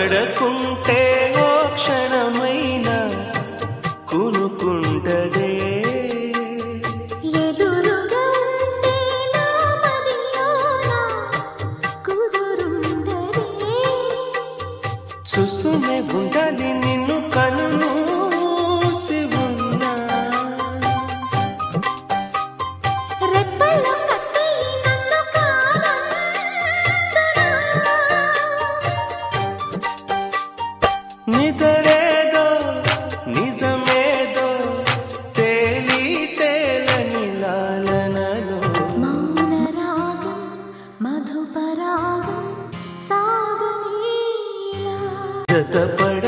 పడకుంటే ఓ క్షణమైన కునుకుంటదే చూస్తూనే ఉండాలి నిన్ను కనును నిదరేదో నిజమేదో తేలి తేలని లాలనలో మౌనరాగం మధుపరాగం సాగనీలా జతపడ